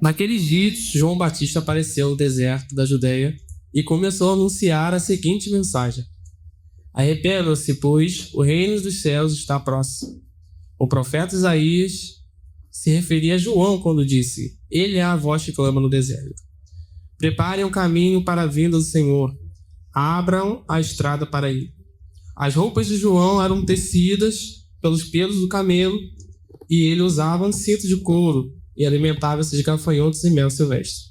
Naqueles dias, João Batista apareceu no deserto da Judeia e começou a anunciar a seguinte mensagem: Arrependam-se, pois o reino dos céus está próximo. O profeta Isaías se referia a João quando disse: Ele é a voz que clama no deserto. Preparem um caminho para a vinda do Senhor. Abram a estrada para ele. As roupas de João eram tecidas pelos pelos do camelo e ele usava um cinto de couro e alimentava-se de gafanhotos e mel silvestre.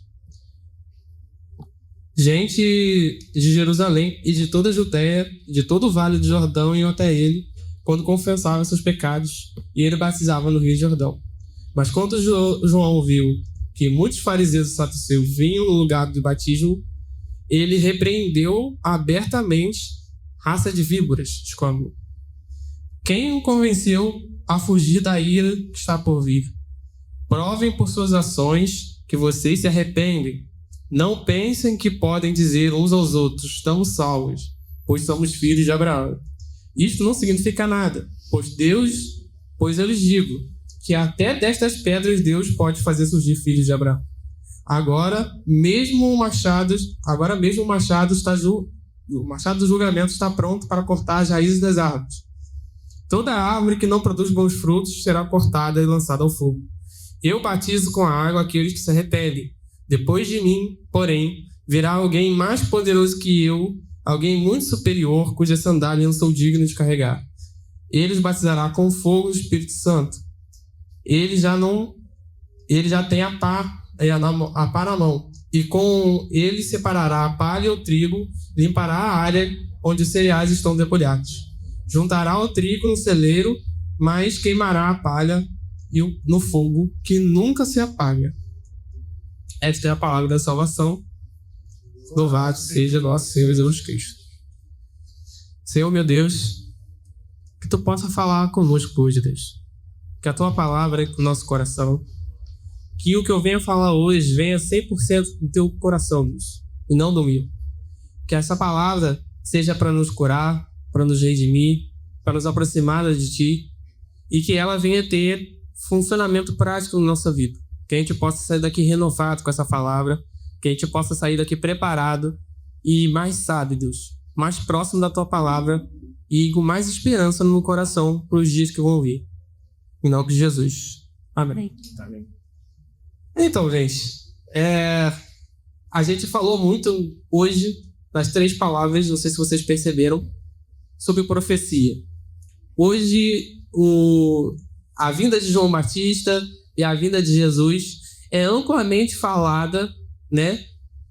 Gente de Jerusalém e de toda a Judéia, de todo o vale do Jordão, iam até ele quando confessavam seus pecados e ele batizava no Rio Jordão. Mas quando João viu que muitos fariseus e saduceus vinham no lugar do batismo, ele repreendeu abertamente: raça de víboras, exclamou. Quem o convenceu a fugir da ira que está por vir? Provem por suas ações que vocês se arrependem. Não pensem que podem dizer uns aos outros: estamos salvos, pois somos filhos de Abraão. Isto não significa nada, pois eu lhes digo que até destas pedras Deus pode fazer surgir filhos de Abraão. Agora mesmo o machado do julgamento está pronto para cortar as raízes das árvores. Toda árvore que não produz bons frutos será cortada e lançada ao fogo. Eu batizo com a água aqueles que se arrependem. Depois de mim, porém, virá alguém mais poderoso que eu, alguém muito superior, cuja sandália eu não sou digno de carregar. Ele os batizará com fogo do Espírito Santo. Ele já tem a pá na mão, e com ele separará a palha e o trigo, limpará a área onde os cereais estão debulhados. Juntará o trigo no celeiro, mas queimará a palha no fogo que nunca se apaga. Esta é a palavra da salvação. Louvado seja nosso Senhor Jesus Cristo. Senhor, meu Deus, que Tu possa falar conosco hoje, Deus. Que a Tua palavra entre no nosso coração. Que o que eu venho falar hoje venha 100% do Teu coração, Deus, e não do meu. Que essa palavra seja para nos curar, para nos redimir, para nos aproximar de Ti, e que ela venha ter funcionamento prático na nossa vida. Que a gente possa sair daqui renovado com essa palavra, que a gente possa sair daqui preparado e mais sábio, Deus, mais próximo da Tua palavra e com mais esperança no coração para os dias que vão vir. Em nome de Jesus. Amém. Amém. Então, gente, a gente falou muito hoje nas 3 palavras, não sei se vocês perceberam, sobre profecia. Hoje, a vinda de João Batista e a vinda de Jesus é amplamente falada, né,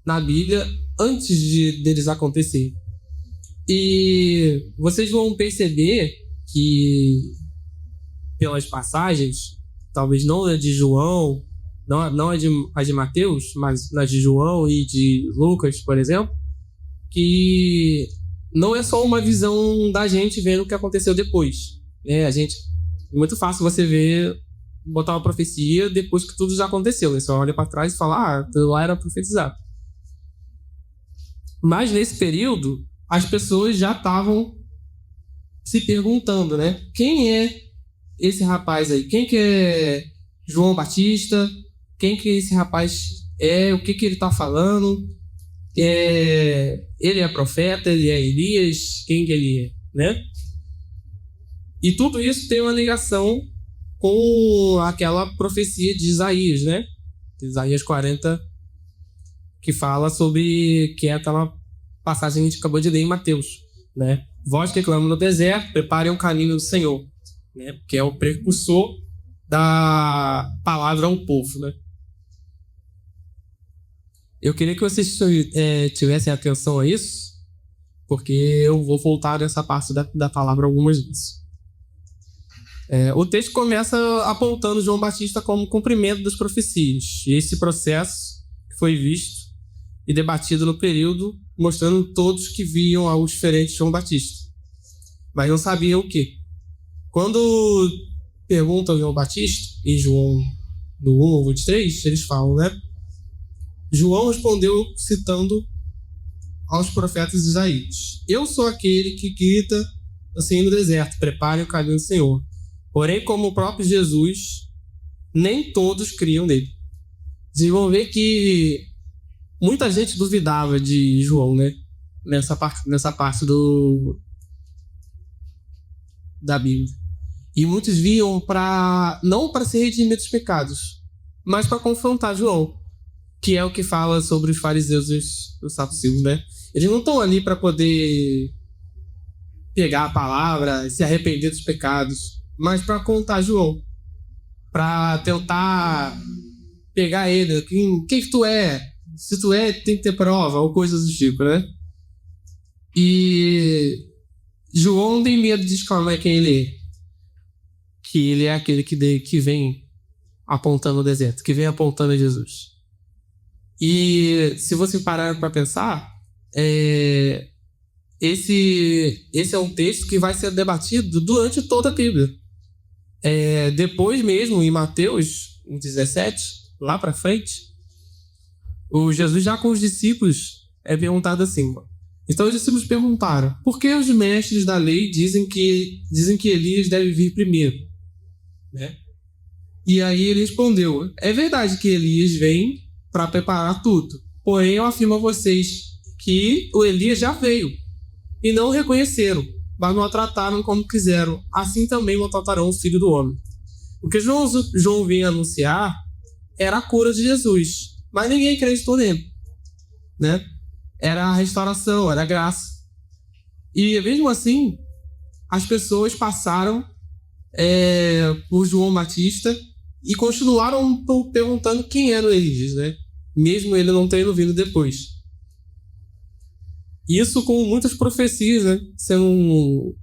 na Bíblia antes deles acontecerem. E vocês vão perceber que, pelas passagens, talvez não a de João, não a de Mateus, mas na de João e de Lucas, por exemplo, que não é só uma visão da gente vendo o que aconteceu depois. É muito fácil você botar uma profecia depois que tudo já aconteceu. Você olha para trás e fala: tudo lá era profetizado. Mas nesse período, as pessoas já estavam se perguntando, né? Quem é esse rapaz aí? Quem que é João Batista? Quem que esse rapaz é? O que ele está falando? Ele é profeta? Ele é Elias? Quem que ele é? Né? E tudo isso tem uma ligação com aquela profecia de Isaías, né? Isaías 40, que fala sobre que é aquela passagem que a gente acabou de ler em Mateus, né? Voz que clama no deserto, preparem um caminho do Senhor, né? Que é o precursor da palavra ao povo, né? Eu queria que vocês tivessem atenção a isso, porque eu vou voltar nessa parte da palavra algumas vezes. O texto começa apontando João Batista como cumprimento das profecias. E esse processo foi visto e debatido no período, mostrando todos que viam algo diferente de João Batista, mas não sabiam o quê. Quando perguntam João Batista, em João do 1 ao 23, eles falam, né? João respondeu citando aos profetas Isaías: Eu sou aquele que grita assim no deserto, prepare o caminho do Senhor. Porém, como o próprio Jesus, nem todos criam nele. Vocês vão ver que muita gente duvidava de João, né? Nessa parte da Bíblia. E muitos viam não para se redimir dos pecados, mas para confrontar João, que é o que fala sobre os fariseus e os saduceus, né? Eles não estão ali para poder pegar a palavra, se arrepender dos pecados, mas para contar João, para tentar pegar ele. Quem que tu é? Se tu é, tem que ter prova, ou coisas do tipo, né? E João não tem medo de exclamar quem ele é. Que ele é aquele que vem apontando o deserto, que vem apontando Jesus. E se você parar para pensar, esse é um texto que vai ser debatido durante toda a Bíblia. Depois mesmo, em Mateus 17, lá para frente, o Jesus já com os discípulos é perguntado assim. Então os discípulos perguntaram: por que os mestres da lei dizem que Elias deve vir primeiro? Né? E aí ele respondeu: é verdade que Elias vem para preparar tudo, porém eu afirmo a vocês que o Elias já veio e não o reconheceram, mas não o trataram como quiseram, assim também o tratarão o Filho do Homem. O que João vinha anunciar era a cura de Jesus, mas ninguém acreditou nele, né? Era a restauração, era a graça. E mesmo assim, as pessoas passaram por João Batista e continuaram perguntando quem era o Elias, né? Mesmo ele não tendo vindo depois. Isso com muitas profecias, né, sendo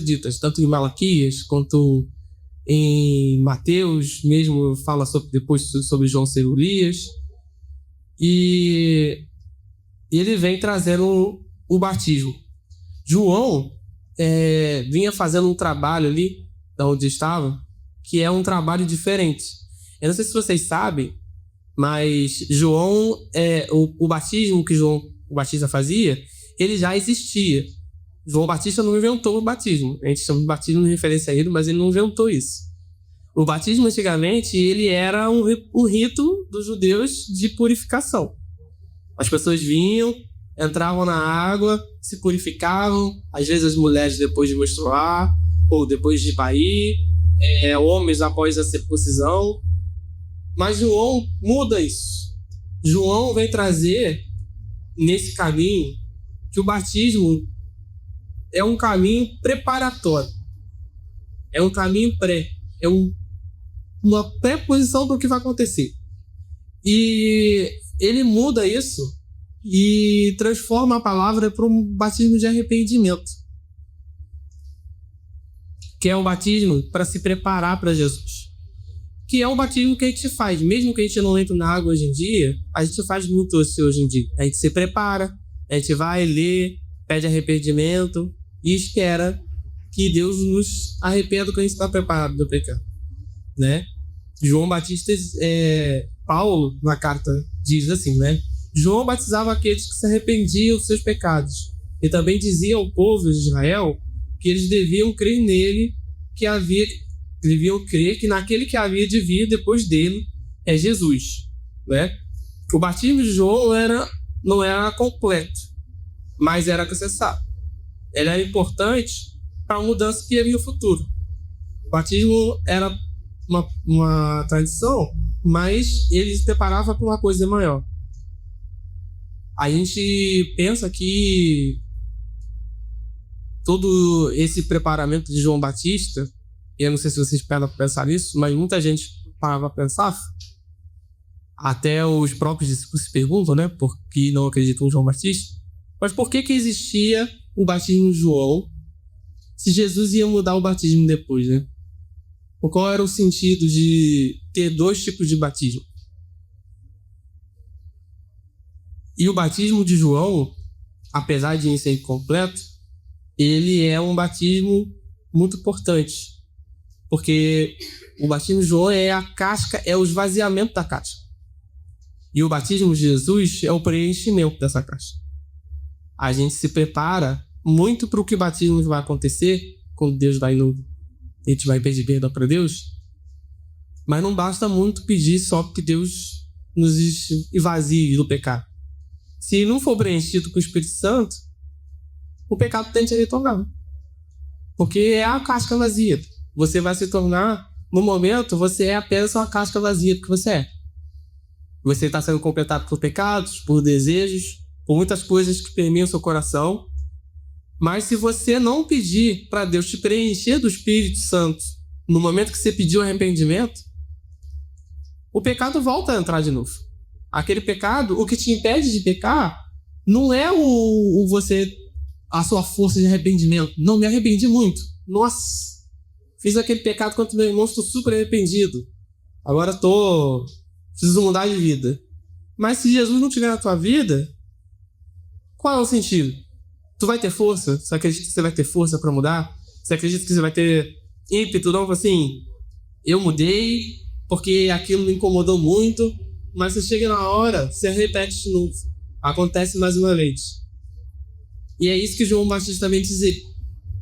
ditas, tanto em Malaquias quanto em Mateus, mesmo fala depois sobre João ser Elias. E ele vem trazendo o batismo. João vinha fazendo um trabalho ali, da onde estava, que é um trabalho diferente. Eu não sei se vocês sabem, mas João, o batismo que João o Batista fazia, ele já existia. João Batista não inventou o batismo. A gente chama de batismo de referência a ele, mas ele não inventou isso. O batismo, antigamente, ele era um rito dos judeus de purificação. As pessoas vinham, entravam na água, se purificavam, às vezes as mulheres depois de menstruar, ou depois de parir, homens após a circuncisão. Mas João muda isso. João vem trazer nesse caminho que o batismo é um caminho preparatório. É um caminho uma pré-posição para o que vai acontecer. E ele muda isso e transforma a palavra para um batismo de arrependimento, que é um batismo para se preparar para Jesus. Que é um batismo que a gente faz. Mesmo que a gente não entre na água hoje em dia, a gente faz muito isso hoje em dia. A gente se prepara, a gente vai ler, pede arrependimento e espera que Deus nos arrependa quando a gente está preparado do pecado, né? João Batista, Paulo, na carta, diz assim, né? João batizava aqueles que se arrependiam dos seus pecados e também dizia ao povo de Israel que eles deviam crer nele, deviam crer que naquele que havia de vir depois dele é Jesus, né? O batismo de João não era completo, mas era necessário. Ele era importante para a mudança que ia vir no futuro. O batismo era uma tradição, mas ele se preparava para uma coisa maior. A gente pensa que todo esse preparamento de João Batista, eu não sei se vocês param para pensar nisso, mas muita gente parava para pensar, até os próprios discípulos se perguntam, né, por que não acreditam em João Batista, mas por que existia o batismo de João se Jesus ia mudar o batismo depois, né? Qual era o sentido de ter dois tipos de batismo? E o batismo de João, apesar de ser incompleto, ele é um batismo muito importante, porque o batismo de João é a casca, é o esvaziamento da casca. E o batismo de Jesus é o preenchimento dessa casca. A gente se prepara muito para o que o batismo vai acontecer quando Deus vai a gente vai pedir perdão para Deus, mas não basta muito pedir só porque Deus nos esvazie do pecado. Se não for preenchido com o Espírito Santo, o pecado tende a retornar. Porque é a casca vazia. Você vai se tornar, no momento, você é apenas uma casca vazia do que você é. Você está sendo completado por pecados, por desejos, por muitas coisas que permeiam o seu coração. Mas se você não pedir para Deus te preencher do Espírito Santo no momento que você pediu arrependimento, o pecado volta a entrar de novo. Aquele pecado, o que te impede de pecar, não é a sua força de arrependimento. Não, me arrependi muito. Nossa, fiz aquele pecado contra meu irmão, estou super arrependido. Agora preciso mudar de vida. Mas se Jesus não estiver na tua vida, qual é o sentido? Tu vai ter força? Você acredita que você vai ter força para mudar? Você acredita que você vai ter ímpeto? Não, assim, eu mudei porque aquilo me incomodou muito, mas você chega na hora, você repete de novo. Acontece mais uma vez. E é isso que João Batista também dizer.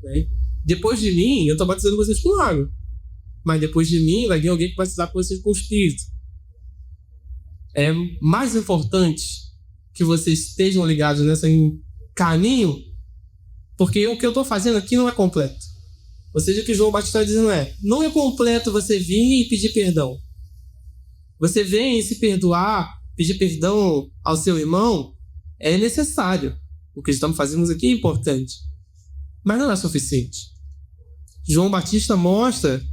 Né? Depois de mim, eu estou batizando vocês com água. Mas depois de mim, vai vir alguém que vai batizar vocês com o Espírito. É mais importante que vocês estejam ligados nesse caminho, porque o que eu estou fazendo aqui não é completo. Ou seja, o que João Batista está dizendo não é completo você vir e pedir perdão. Você vem e se perdoar, pedir perdão ao seu irmão, é necessário. O que estamos fazendo aqui é importante. Mas não é suficiente. João Batista mostra,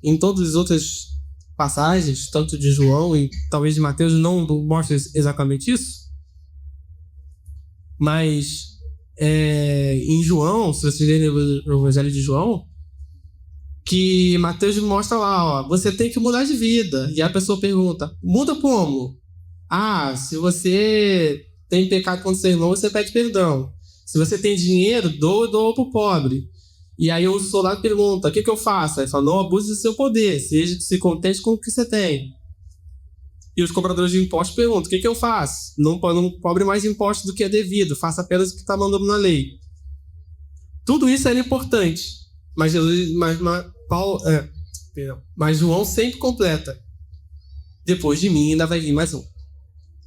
em todas as outras passagens, tanto de João e talvez de Mateus, não mostra exatamente isso. Mas em João, se vocês lerem o Evangelho de João, que Mateus mostra lá, você tem que mudar de vida. E a pessoa pergunta, muda como? Se você tem pecado contra seu irmão, você pede perdão. Se você tem dinheiro, doa pro pobre. E aí o soldado pergunta, o que eu faço? Ele fala, não abuse do seu poder, se contente com o que você tem. E os cobradores de impostos perguntam, o que eu faço? Não cobre mais impostos do que é devido, faça apenas o que está mandando na lei. Tudo isso era importante, mas João sempre completa. Depois de mim ainda vai vir mais um.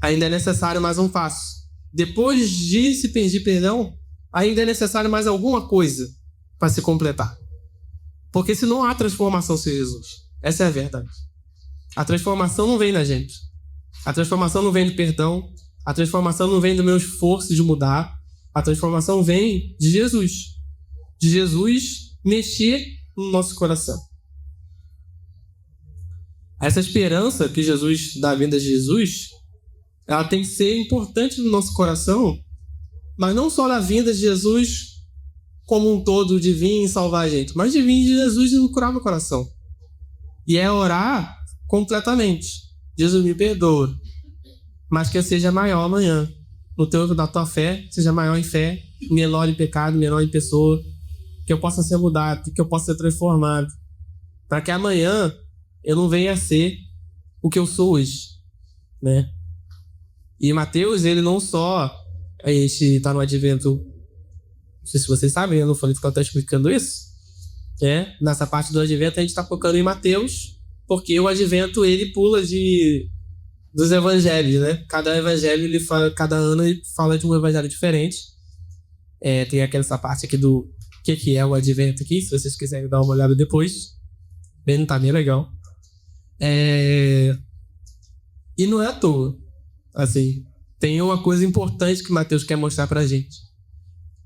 Ainda é necessário mais um passo. Depois de se pedir perdão, ainda é necessário mais alguma coisa para se completar. Porque senão há transformação sem Jesus. Essa é a verdade. A transformação não vem da gente. A transformação não vem do perdão. A transformação não vem do meu esforço de mudar. A transformação vem de Jesus. De Jesus mexer no nosso coração. Essa esperança que Jesus dá à vinda de Jesus, ela tem que ser importante no nosso coração, mas não só na vinda de Jesus como um todo, de vir e salvar a gente, mas de vir de Jesus e curar meu coração. E é orar completamente. Jesus, me perdoa, mas que eu seja maior amanhã. Na tua fé, seja maior em fé, menor em pecado, menor em pessoa, que eu possa ser mudado, que eu possa ser transformado, para que amanhã eu não venha a ser o que eu sou hoje, né? E Mateus, ele não só, a gente está no advento, não sei se vocês sabem, eu não falei que eu estou explicando isso, nessa parte do advento a gente está focando em Mateus, porque o advento ele pula dos evangelhos, né? Cada evangelho, cada ano ele fala de um evangelho diferente. Tem essa parte aqui do que é o advento aqui, se vocês quiserem dar uma olhada depois. Tá bem legal. E não é à toa. Assim, tem uma coisa importante que Mateus quer mostrar pra gente,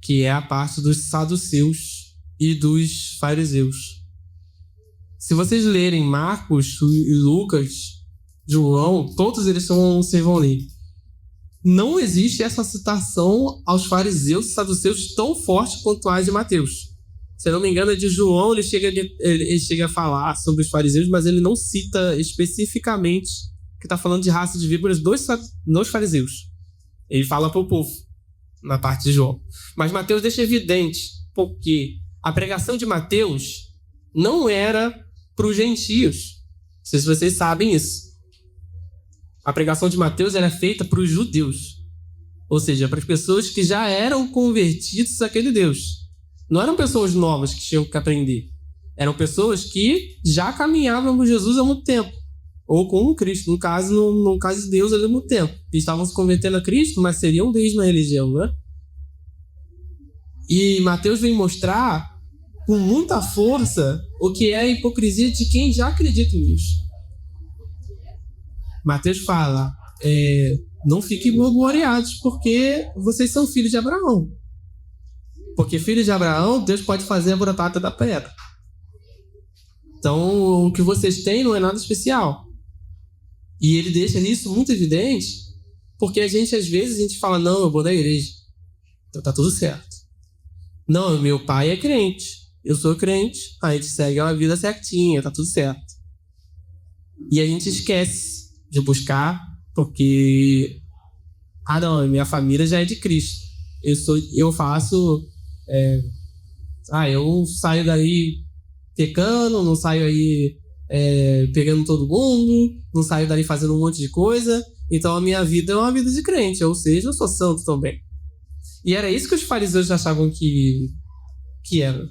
que é a parte dos saduceus e dos fariseus. Se vocês lerem Marcos e Lucas, João, todos eles vocês vão ler. Não existe essa citação aos fariseus e saduceus tão forte quanto a de Mateus. Se eu não me engano, de João ele chega a falar sobre os fariseus, mas ele não cita especificamente que está falando de raça de víboras dos fariseus. Ele fala para o povo, na parte de João. Mas Mateus deixa evidente, porque a pregação de Mateus não era para os gentios. Não sei se vocês sabem isso. A pregação de Mateus era feita para os judeus. Ou seja, para as pessoas que já eram convertidos àquele Deus. Não eram pessoas novas que tinham que aprender. Eram pessoas que já caminhavam com Jesus há muito tempo. ou com o Cristo. No caso, no caso de Deus, ao mesmo tempo. Eles estavam se convertendo a Cristo, mas seriam deus na religião, né? E Mateus vem mostrar com muita força o que é a hipocrisia de quem já acredita nisso. Mateus fala, não fiquem gloriados porque vocês são filhos de Abraão. Porque filhos de Abraão, Deus pode fazer brotar até da pedra. Então, o que vocês têm não é nada especial. E ele deixa isso muito evidente, porque às vezes a gente fala, não, eu vou da igreja. Então tá tudo certo. Não, meu pai é crente, eu sou crente, a gente segue uma vida certinha, tá tudo certo. E a gente esquece de buscar, porque não, minha família já é de Cristo. Eu faço, eu saio daí pecando, não saio aí pegando todo mundo, não saio daí fazendo um monte de coisa, então a minha vida é uma vida de crente, ou seja, eu sou santo também. E era isso que os fariseus achavam que era.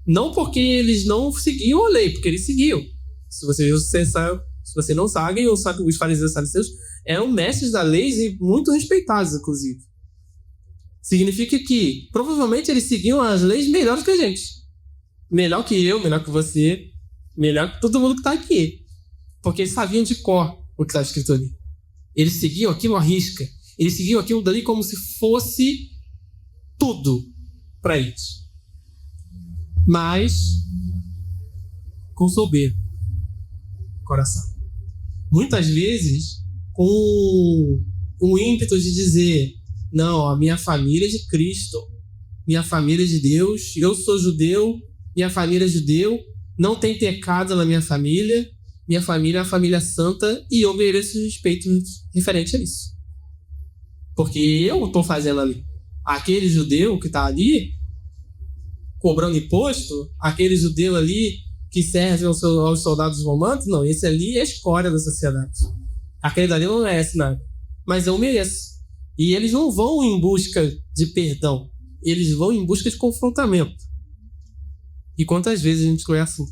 Não porque eles não seguiam a lei, porque eles seguiam. Se você não sabe, os fariseus e saduceus eram mestres da lei e muito respeitados, inclusive. Significa que, provavelmente, eles seguiam as leis melhor que a gente. Melhor que eu, melhor que você, melhor que todo mundo que está aqui. Porque eles sabiam de cor o que está escrito ali. Eles seguiam aquilo à risca. Eles seguiam aquilo dali como se fosse tudo para eles. Mas com soberba coração. Muitas vezes com o ímpeto de dizer, não, a minha família é de Cristo, minha família é de Deus, eu sou judeu, minha família é judeu, não tem pecado na minha família é uma família santa e eu mereço respeito referente a isso. Porque eu estou fazendo ali. Aquele judeu que está ali cobrando imposto, aquele judeu ali que serve aos soldados romanos, não, esse ali é a escória da sociedade. Aquele dali não merece nada. Mas eu mereço. E eles não vão em busca de perdão. Eles vão em busca de confrontamento. E quantas vezes a gente não é assim?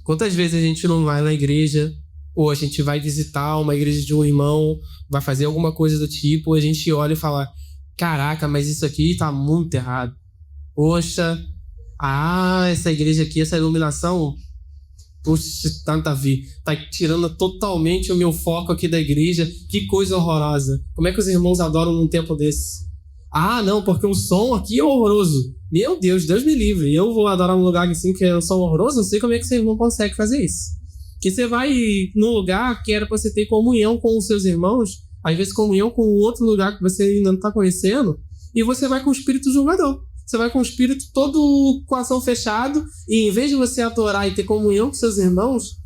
Quantas vezes a gente não vai na igreja, ou a gente vai visitar uma igreja de um irmão, vai fazer alguma coisa do tipo, a gente olha e fala, caraca, mas isso aqui tá muito errado. Poxa, essa igreja aqui, essa iluminação, puxa, nada a ver. Tá tirando totalmente o meu foco aqui da igreja. Que coisa horrorosa. Como é que os irmãos adoram num tempo desse? Não, porque o som aqui é horroroso. Meu Deus, Deus me livre. Eu vou adorar num lugar assim que é um som horroroso? Não sei como é que seu irmão consegue fazer isso. Que você vai num lugar que era pra você ter comunhão com os seus irmãos, às vezes comunhão com outro lugar que você ainda não tá conhecendo, e você vai com o espírito julgador. Você vai com o espírito todo o coração fechado, e em vez de você adorar e ter comunhão com seus irmãos,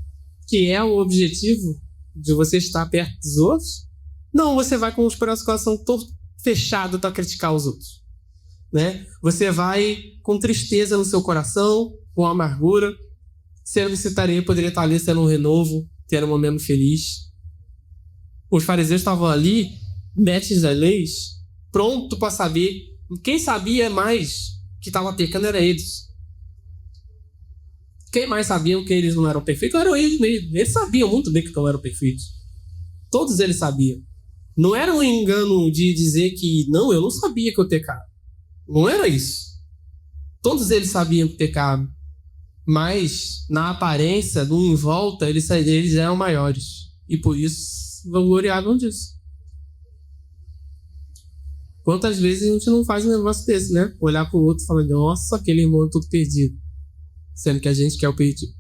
que é o objetivo de você estar perto dos outros, não, você vai com o coração todo fechado para criticar os outros. Né? Você vai com tristeza no seu coração, com amargura, sendo que você poderia estar ali sendo um renovo, tendo um momento feliz. Os fariseus estavam ali, mestres das leis, pronto para saber. Quem sabia mais que estava pecando era eles. Quem mais sabiam que eles não eram perfeitos eram eles mesmos. Eles sabiam muito bem que não eram perfeitos. Todos eles sabiam. Não era um engano de dizer que não, eu não sabia que eu pecava. Não era isso. Todos eles sabiam que pecavam. Mas na aparência, no em volta, eles eram maiores. E por isso vangloriavam disso. Quantas vezes a gente não faz um negócio desse, né? Olhar pro outro e falar, nossa, aquele irmão é todo perdido. Sendo que a gente quer o perdido.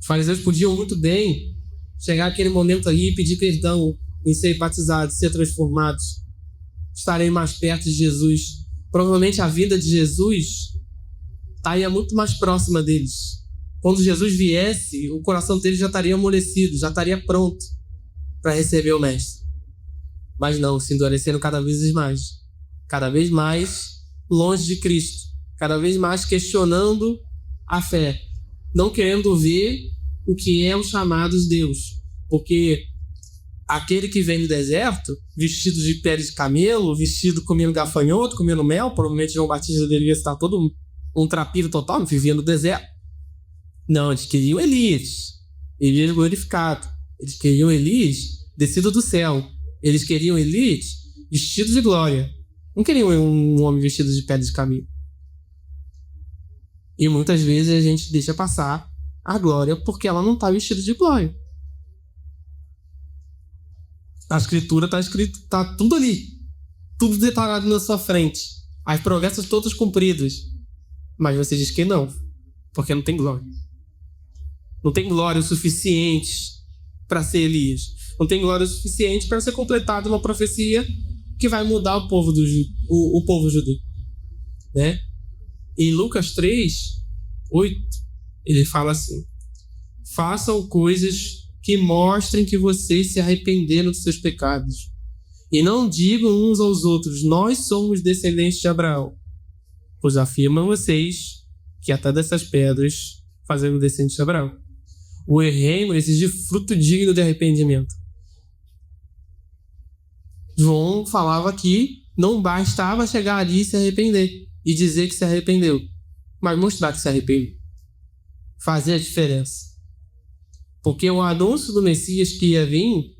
Os fariseus podiam muito bem chegar aquele momento aí e pedir perdão em ser batizados, ser transformados, estarem mais perto de Jesus. Provavelmente a vida de Jesus estaria muito mais próxima deles. Quando Jesus viesse, o coração deles já estaria amolecido, já estaria pronto para receber o Mestre. Mas não, se endurecendo cada vez mais longe de Cristo, cada vez mais questionando a fé, não querendo ver o que é o chamado de Deus, porque aquele que vem do deserto, vestido de pele de camelo, vestido comendo gafanhoto, comendo mel, provavelmente João Batista deveria estar todo um trapiro total, vivia no deserto. Não, eles queriam Elias. Elias glorificado. Eles queriam Elias descido do céu. Eles queriam Elias vestido de glória. Não queriam um homem vestido de pedra de caminho. E muitas vezes a gente deixa passar a glória porque ela não está vestida de glória. A escritura está escrito, está tudo ali. Tudo detalhado na sua frente. As promessas todas cumpridas. Mas você diz que não. Porque não tem glória. Não tem glória o suficiente para ser Elias. Não tem glória o suficiente para ser completada uma profecia que vai mudar o povo judeu. Né? Em Lucas 3, 8, ele fala assim: façam coisas que mostrem que vocês se arrependeram dos seus pecados. E não digam uns aos outros: nós somos descendentes de Abraão. Pois afirmam vocês que até dessas pedras fazemos descendentes de Abraão. O reino exige fruto digno de arrependimento. João falava que não bastava chegar ali e se arrepender e dizer que se arrependeu, mas mostrar que se arrependeu. Fazer a diferença. Porque o anúncio do Messias que ia vir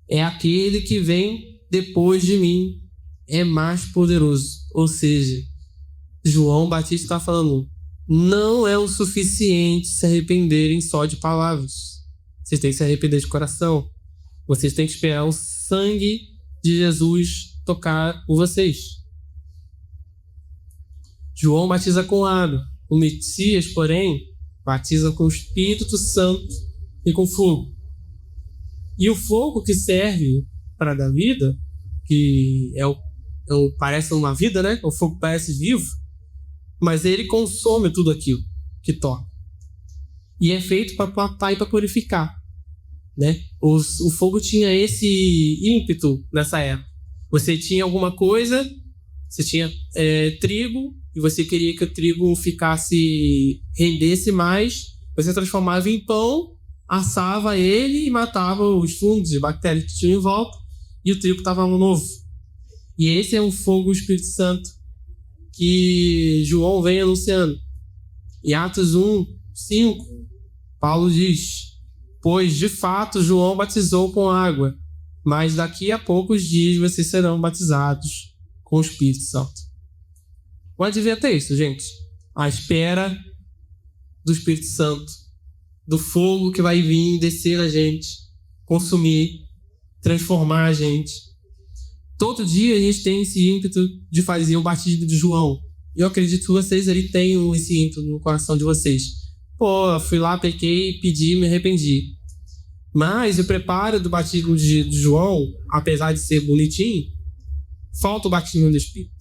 é aquele que vem depois de mim, é mais poderoso. Ou seja, João Batista está falando, não é o suficiente se arrependerem só de palavras. Vocês têm que se arrepender de coração. Vocês têm que esperar o sangue de Jesus tocar por vocês. João batiza com água. O Messias, porém, batiza com o Espírito Santo e com fogo. E o fogo que serve para dar vida, que parece uma vida, né? O fogo parece vivo, mas ele consome tudo aquilo que toca. E é feito para matar e para purificar. Né? O fogo tinha esse ímpeto nessa época. Você tinha alguma coisa, você tinha trigo, e você queria que o trigo rendesse mais, você transformava em pão, assava ele e matava os fungos e bactérias que tinham em volta, e o trigo estava novo. E esse é o fogo do Espírito Santo que João vem anunciando. Em Atos 1, 5, Paulo diz: pois de fato João batizou com água, mas daqui a poucos dias vocês serão batizados com o Espírito Santo. Pode ver até isso, gente. A espera do Espírito Santo, do fogo que vai vir descer a gente, consumir, transformar a gente. Todo dia a gente tem esse ímpeto de fazer o batismo de João. Eu acredito que vocês ali tenham esse ímpeto no coração de vocês. Pô, fui lá, pequei, pedi, me arrependi. Mas o preparo do batismo de João, apesar de ser bonitinho, falta o batismo do Espírito.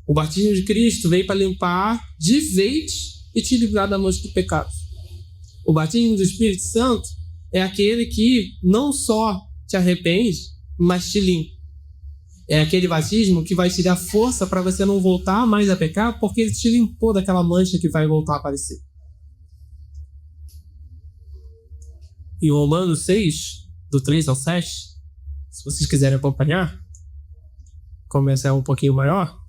O batismo de Cristo veio para limpar de vez e te livrar da mancha do pecado. O batismo do Espírito Santo é aquele que não só te arrepende, mas te limpa. É aquele batismo que vai te dar força para você não voltar mais a pecar, porque ele te limpou daquela mancha que vai voltar a aparecer. Em Romanos 6, do 3 ao 7, se vocês quiserem acompanhar, começa um pouquinho maior.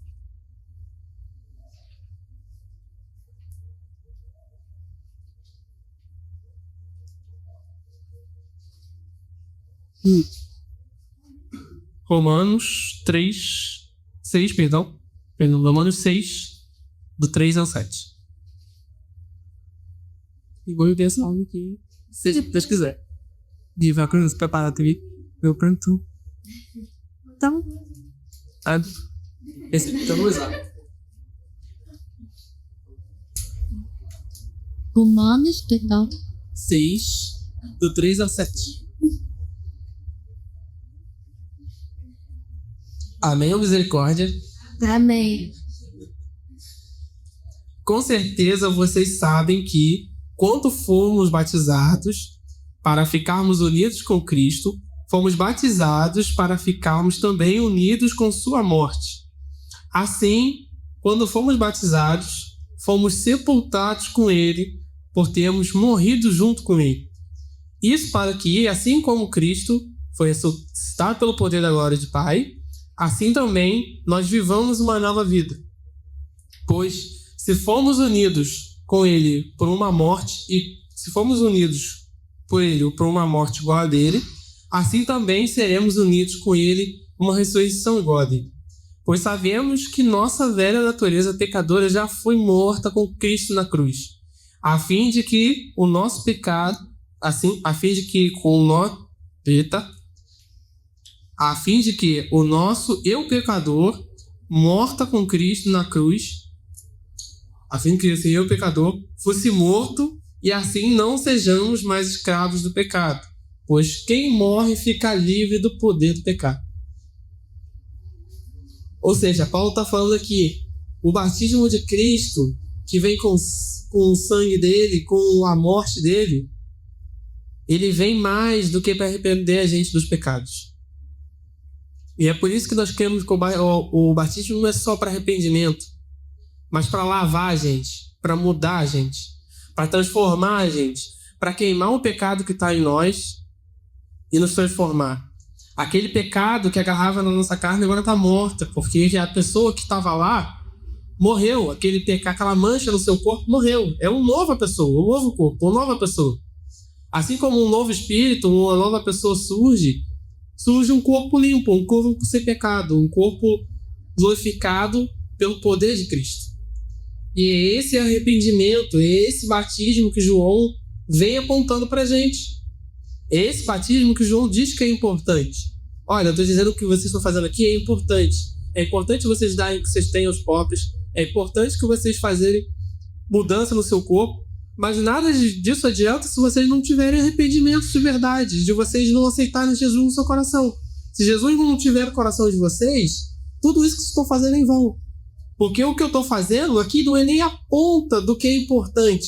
Romanos 6, do 3 ao 7. E vou pensar aqui, se Deus quiser. E vai se preparar também. Eu pronto. Então. Vamos lá. Romanos, perdão. 6, do 3 ao 7. Amém ou misericórdia? Amém. Com certeza vocês sabem que, quando fomos batizados para ficarmos unidos com Cristo, fomos batizados para ficarmos também unidos com sua morte. Assim, quando fomos batizados, fomos sepultados com ele, por termos morrido junto com ele. Isso para que, assim como Cristo foi ressuscitado pelo poder da glória do Pai, assim também nós vivamos uma nova vida. Pois, se fomos unidos com ele por uma morte, e se fomos unidos por ele por uma morte igual a dele, assim também seremos unidos com ele uma ressurreição igual a dele. Pois sabemos que nossa velha natureza pecadora já foi morta com Cristo na cruz, a fim de que o nosso pecado, a fim de que o nosso eu pecador, morta com Cristo na cruz, a fim de que esse eu pecador fosse morto e assim não sejamos mais escravos do pecado, pois quem morre fica livre do poder do pecado. Ou seja, Paulo está falando aqui, o batismo de Cristo, que vem com o sangue dele, com a morte dele, ele vem mais do que para arrepender a gente dos pecados. E é por isso que nós queremos que o batismo não é só para arrependimento, mas para lavar a gente, para mudar a gente, para transformar a gente, para queimar o pecado que está em nós e nos transformar. Aquele pecado que agarrava na nossa carne agora está morta, porque a pessoa que estava lá morreu. Aquela mancha no seu corpo morreu. É uma nova pessoa, um novo corpo, uma nova pessoa. Assim como um novo espírito, uma nova pessoa surge um corpo limpo, um corpo sem pecado, um corpo glorificado pelo poder de Cristo. E é esse arrependimento, é esse batismo que João vem apontando para a gente. É esse batismo que João diz que é importante. Olha, eu estou dizendo que o que vocês estão fazendo aqui é importante. É importante vocês darem o que vocês têm aos pobres. É importante que vocês fazerem mudança no seu corpo. Mas nada disso adianta se vocês não tiverem arrependimento de verdade, de vocês não aceitarem Jesus no seu coração. Se Jesus não tiver no coração de vocês, tudo isso que vocês estão fazendo é em vão. Porque o que eu estou fazendo aqui não é nem a ponta do que é importante.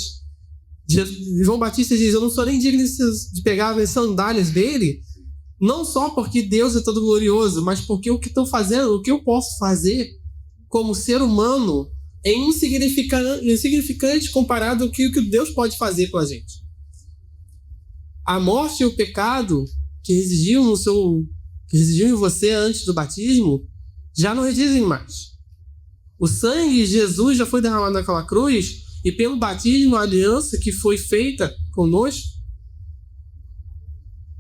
João Batista diz, eu não sou nem digno de pegar as sandálias dele, não só porque Deus é todo glorioso, mas porque o que estou fazendo, o que eu posso fazer como ser humano é insignificante comparado ao que Deus pode fazer com a gente. A morte e o pecado que residiam em você antes do batismo já não residem mais. O sangue de Jesus já foi derramado naquela cruz e pelo batismo, a aliança que foi feita conosco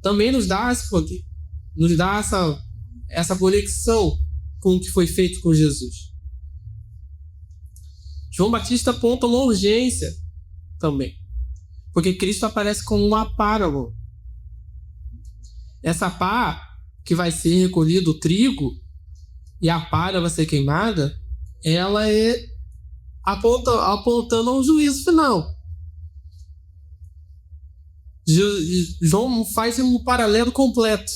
também nos dá esse poder, nos dá essa conexão com o que foi feito com Jesus. João Batista aponta uma urgência também, porque Cristo aparece como uma pá. Essa pá que vai ser recolhido o trigo e a palha vai ser queimada, ela é apontando ao juízo final. João faz um paralelo completo.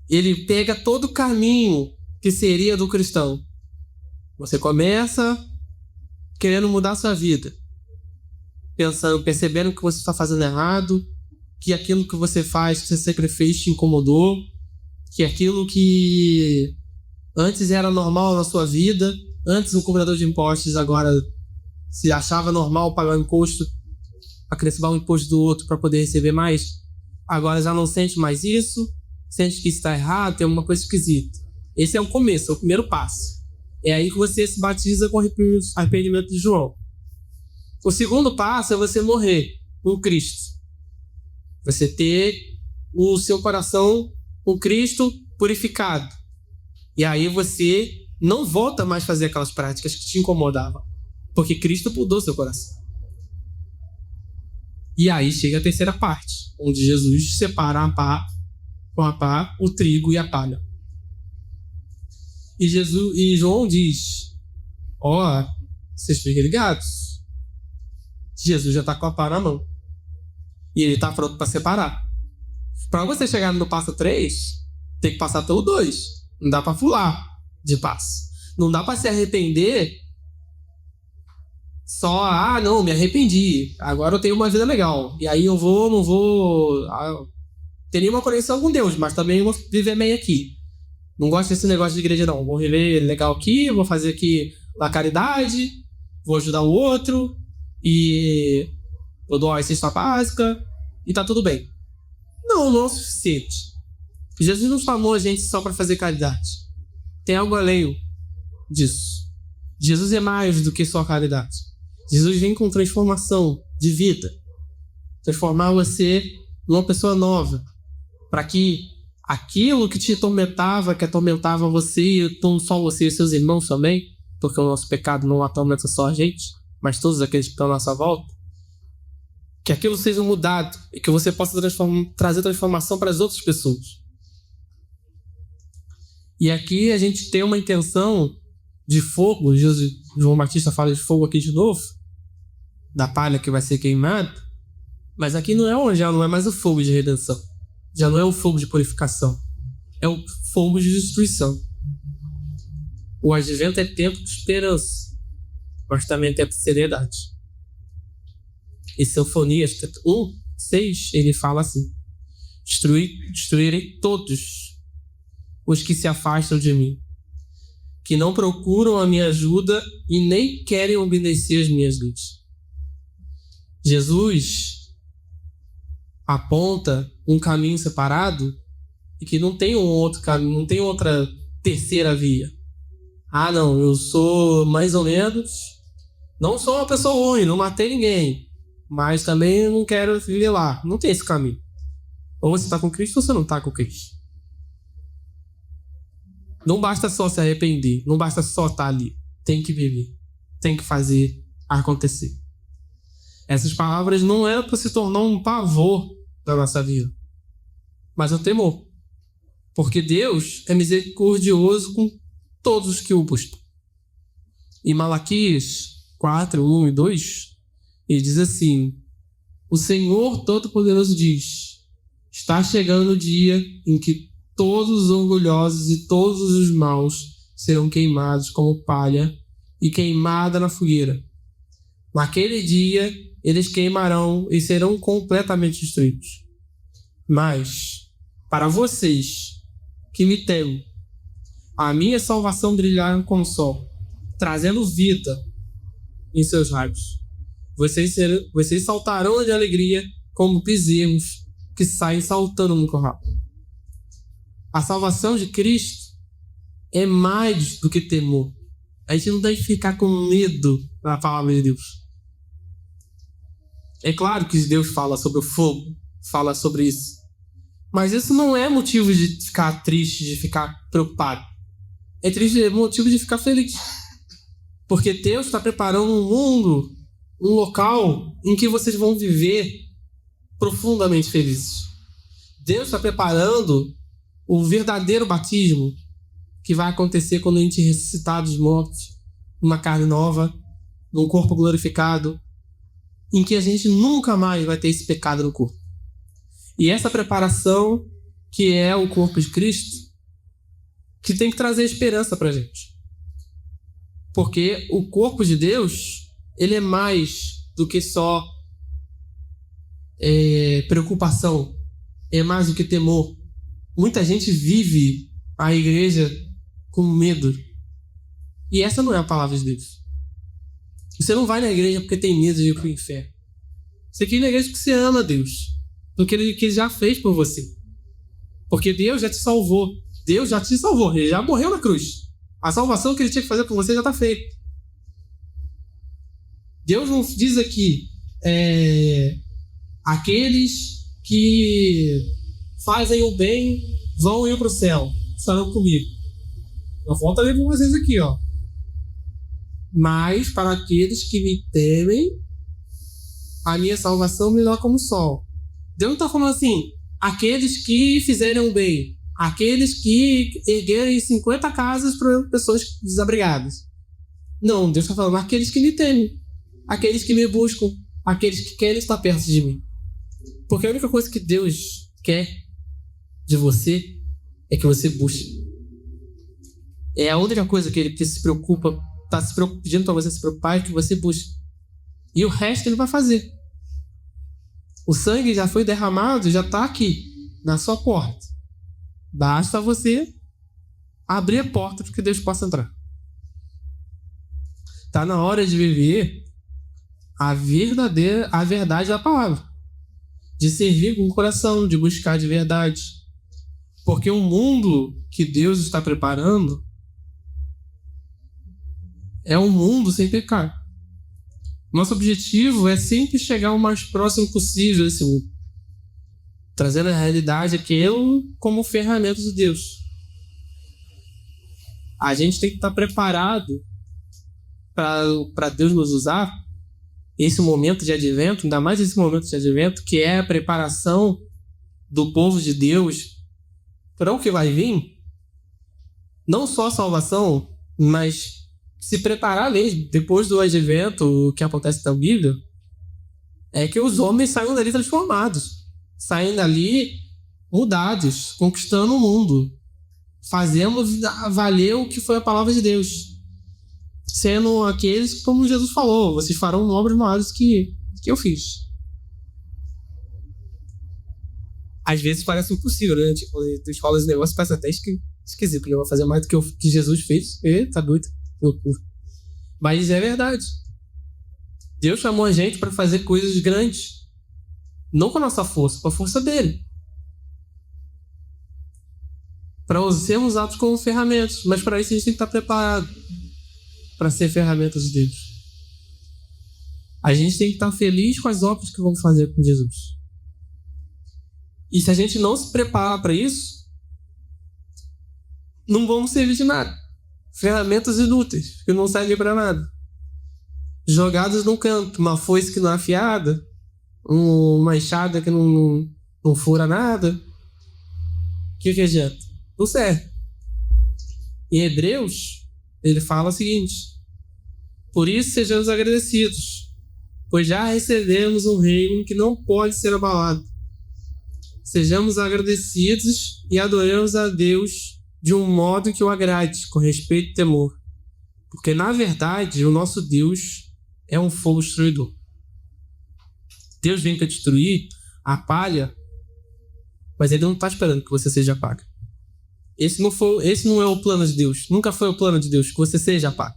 Ele pega todo o caminho que seria do cristão. Você começa querendo mudar sua vida, percebendo que você está fazendo errado, que aquilo que você faz, que você sempre fez, te incomodou, que aquilo que antes era normal na sua vida, antes um cobrador de impostos agora se achava normal pagar um imposto, acrescentar um imposto do outro para poder receber mais, agora já não sente mais isso, sente que está errado, tem uma coisa esquisita. Esse é o começo, é o primeiro passo. É aí que você se batiza com o arrependimento de João. O segundo passo é você morrer com Cristo. Você ter o seu coração com Cristo purificado. E aí você não volta mais a fazer aquelas práticas que te incomodavam, porque Cristo mudou seu coração. E aí chega a terceira parte, onde Jesus separa com a pá, o trigo e a palha. E João diz, vocês fiquem ligados, Jesus já está com a pá na mão. E ele está pronto para separar. Para você chegar no passo 3, tem que passar pelo 2. Não dá para pular de passo. Não dá para se arrepender só, não, me arrependi, agora eu tenho uma vida legal. E aí eu não vou ter nenhuma conexão com Deus, mas também vou viver meio aqui. Não gosto desse negócio de igreja, não. Vou viver legal aqui, vou fazer aqui a caridade, vou ajudar o outro, e vou doar a cesta básica, e tá tudo bem. Não é o suficiente. Jesus não chamou a gente só para fazer caridade. Tem algo além disso. Jesus é mais do que só caridade. Jesus vem com transformação de vida. Transformar você numa pessoa nova, para que aquilo que te atormentava, que atormentava você, não só você e seus irmãos também, porque o nosso pecado não atormenta só a gente, mas todos aqueles que estão à nossa volta, que aquilo seja mudado e que você possa trazer transformação para as outras pessoas. E aqui a gente tem uma intenção de fogo. João Batista fala de fogo aqui de novo, da palha que vai ser queimada, mas aqui já não é mais o fogo de redenção, já não é o fogo de purificação, é o fogo de destruição. O advento é tempo de esperança, mas também é tempo de seriedade. E Sofonias 1:6, ele fala assim: destruirei todos os que se afastam de mim, que não procuram a minha ajuda e nem querem obedecer às minhas leis. Jesus aponta um caminho separado e que não tem um outro caminho, não tem outra terceira via. Ah, não, eu sou mais ou menos, não sou uma pessoa ruim, não matei ninguém, mas também não quero viver lá. Não tem esse caminho. Ou você está com Cristo ou você não está com Cristo. Não basta só se arrepender, não basta só estar ali. Tem que viver, tem que fazer acontecer. Essas palavras não é para se tornar um pavor da nossa vida, mas um temor. Porque Deus é misericordioso com todos os que o buscam. Em Malaquias 4:1-2, ele diz assim: o Senhor Todo-Poderoso diz: está chegando o dia em que todos os orgulhosos e todos os maus serão queimados como palha e queimada na fogueira. Naquele dia, eles queimarão e serão completamente destruídos. Mas, para vocês que me temem, a minha salvação brilhará como o sol, trazendo vida em seus raios. Vocês saltarão de alegria como bezerros que saem saltando no curral. A salvação de Cristo é mais do que temor. A gente não deve ficar com medo da palavra de Deus. É claro que Deus fala sobre o fogo, fala sobre isso. Mas isso não é motivo de ficar triste, de ficar preocupado. É motivo de ficar feliz. Porque Deus está preparando um mundo, um local em que vocês vão viver profundamente felizes. Deus está preparando o verdadeiro batismo que vai acontecer quando a gente ressuscitar dos mortos, numa carne nova, num corpo glorificado, em que a gente nunca mais vai ter esse pecado no corpo. E essa preparação, que é o corpo de Cristo, que tem que trazer esperança pra gente. Porque o corpo de Deus, ele é mais do que só preocupação, é mais do que temor. Muita gente vive a igreja com medo. E essa não é a palavra de Deus. Você não vai na igreja porque tem medo de ir pro inferno. Você quer ir na igreja porque você ama Deus, porque ele já fez por você. Porque Deus já te salvou. Deus já te salvou. Ele já morreu na cruz. A salvação que ele tinha que fazer por você já está feita. Deus não diz aqui aqueles que fazem o bem vão ir para o céu. Estarão comigo. Eu volto a ler para vocês aqui, ó. Mas para aqueles que me temem, a minha salvação brilhará como o sol. Deus não está falando assim, aqueles que fizerem o bem, aqueles que erguerem 50 casas para pessoas desabrigadas. Não, Deus está falando aqueles que me temem, aqueles que me buscam, aqueles que querem estar perto de mim. Porque a única coisa que Deus quer de você é que você busque. É a única coisa que ele se preocupa, está se pedindo para você se preocupar, é que você busque. E o resto ele vai fazer. O sangue já foi derramado, já está aqui, na sua porta. Basta você abrir a porta para que Deus possa entrar. Está na hora de viver a verdade da palavra. De servir com o coração, de buscar de verdade. Porque o mundo que Deus está preparando é um mundo sem pecado. Nosso objetivo é sempre chegar o mais próximo possível desse mundo. trazendo a realidade aquilo como ferramenta de Deus. A gente tem que estar preparado para Deus nos usar. Esse momento de advento, ainda mais esse momento de advento, que é a preparação do povo de Deus para o que vai vir. Não só a salvação, mas se preparar mesmo. Depois do advento, o que acontece na Bíblia é que os homens saem dali transformados, saem dali mudados, conquistando o mundo, fazendo valer o que foi a palavra de Deus, sendo aqueles, como Jesus falou, vocês farão obras maiores que eu fiz. Às vezes parece impossível, né? Tipo, tu escola esse negócio, parece até esquisito, porque eu vou fazer mais do que Jesus fez. Tá doido. Mas é verdade. Deus chamou a gente para fazer coisas grandes, não com a nossa força, com a força dele, para sermos usados como ferramentas. Mas para isso a gente tem que estar preparado para ser ferramentas de Deus. A gente tem que estar feliz com as obras que vamos fazer com Jesus. E se a gente não se prepara para isso, não vamos servir de nada. Ferramentas inúteis, que não servem para nada. Jogadas no canto, uma foice que não é afiada, uma enxada que não fura nada. O que adianta? Não serve. Em Hebreus, ele fala o seguinte: por isso sejamos agradecidos, pois já recebemos um reino que não pode ser abalado. Sejamos agradecidos e adoremos a Deus de um modo que o agrade, com respeito e temor. Porque, na verdade, o nosso Deus é um fogo destruidor. Deus vem para destruir a palha, mas ele não está esperando que você seja paga. Esse não é o plano de Deus. Nunca foi o plano de Deus que você seja paga.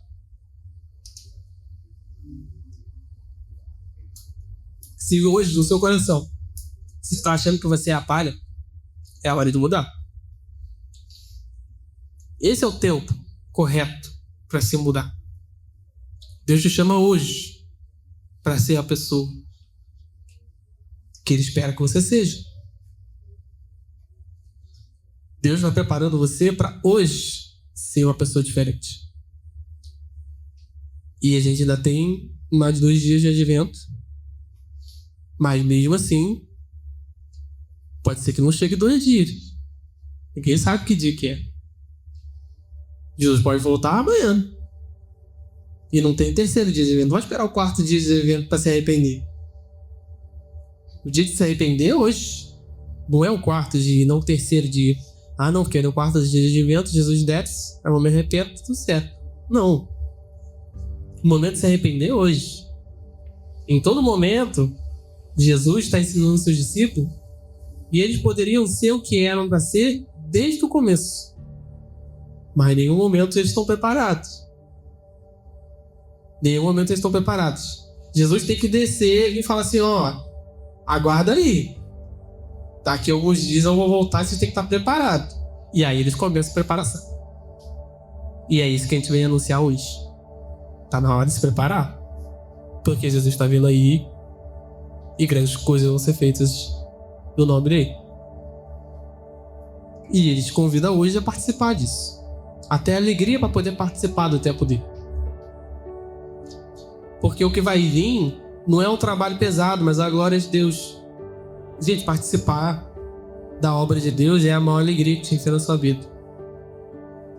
Se hoje, no seu coração, você está achando que você é a palha, é a hora de mudar. Esse é o tempo correto para se mudar. Deus te chama hoje para ser a pessoa que Ele espera que você seja. Deus vai preparando você para hoje ser uma pessoa diferente. E a gente ainda tem mais de 2 dias de advento. Mas mesmo assim, pode ser que não chegue 2 dias. Ninguém sabe que dia que é. Jesus pode voltar amanhã. E não tem 3º dia de evento. Não vai esperar o 4º dia de evento para se arrepender. O dia de se arrepender é hoje. Não é o 4º dia, não o 3º dia. Ah, não, porque no 4º dia de evento Jesus desce, aí eu me arrependo, tudo certo. Não. O momento de se arrepender é hoje. Em todo momento, Jesus está ensinando os seus discípulos e eles poderiam ser o que eram para ser desde o começo. Mas em nenhum momento eles estão preparados. Em nenhum momento eles estão preparados. Jesus tem que descer e falar assim, ó, aguarda aí. Daqui a alguns dias eu vou voltar e você tem que estar preparado. E aí eles começam a preparação. E é isso que a gente vem anunciar hoje. Tá na hora de se preparar. Porque Jesus está vindo aí e grandes coisas vão ser feitas no nome dele. E ele te convida hoje a participar disso. Até alegria para poder participar do tempo dele. Porque o que vai vir não é um trabalho pesado, mas a glória de Deus. Gente, participar da obra de Deus é a maior alegria que tinha que ter na sua vida.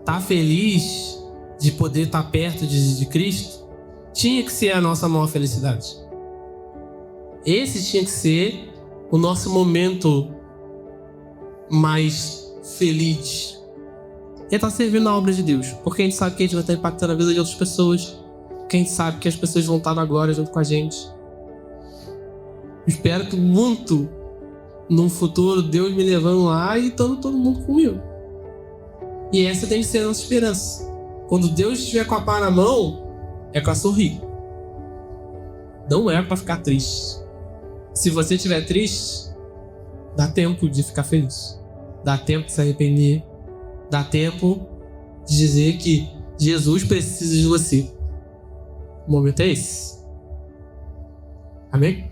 Tá feliz de poder estar perto de Cristo tinha que ser a nossa maior felicidade. Esse tinha que ser o nosso momento mais feliz. É estar servindo a obra de Deus. Porque a gente sabe que a gente vai estar impactando a vida de outras pessoas. Porque a gente sabe que as pessoas vão estar na glória junto com a gente. Espero que muito num futuro Deus me levando lá e estando todo mundo comigo. E essa tem que ser a nossa esperança. Quando Deus estiver com a pá na mão, é para sorrir. Não é para ficar triste. Se você estiver triste, dá tempo de ficar feliz. Dá tempo de se arrepender. Dá tempo de dizer que Jesus precisa de você. O momento é esse. Amém?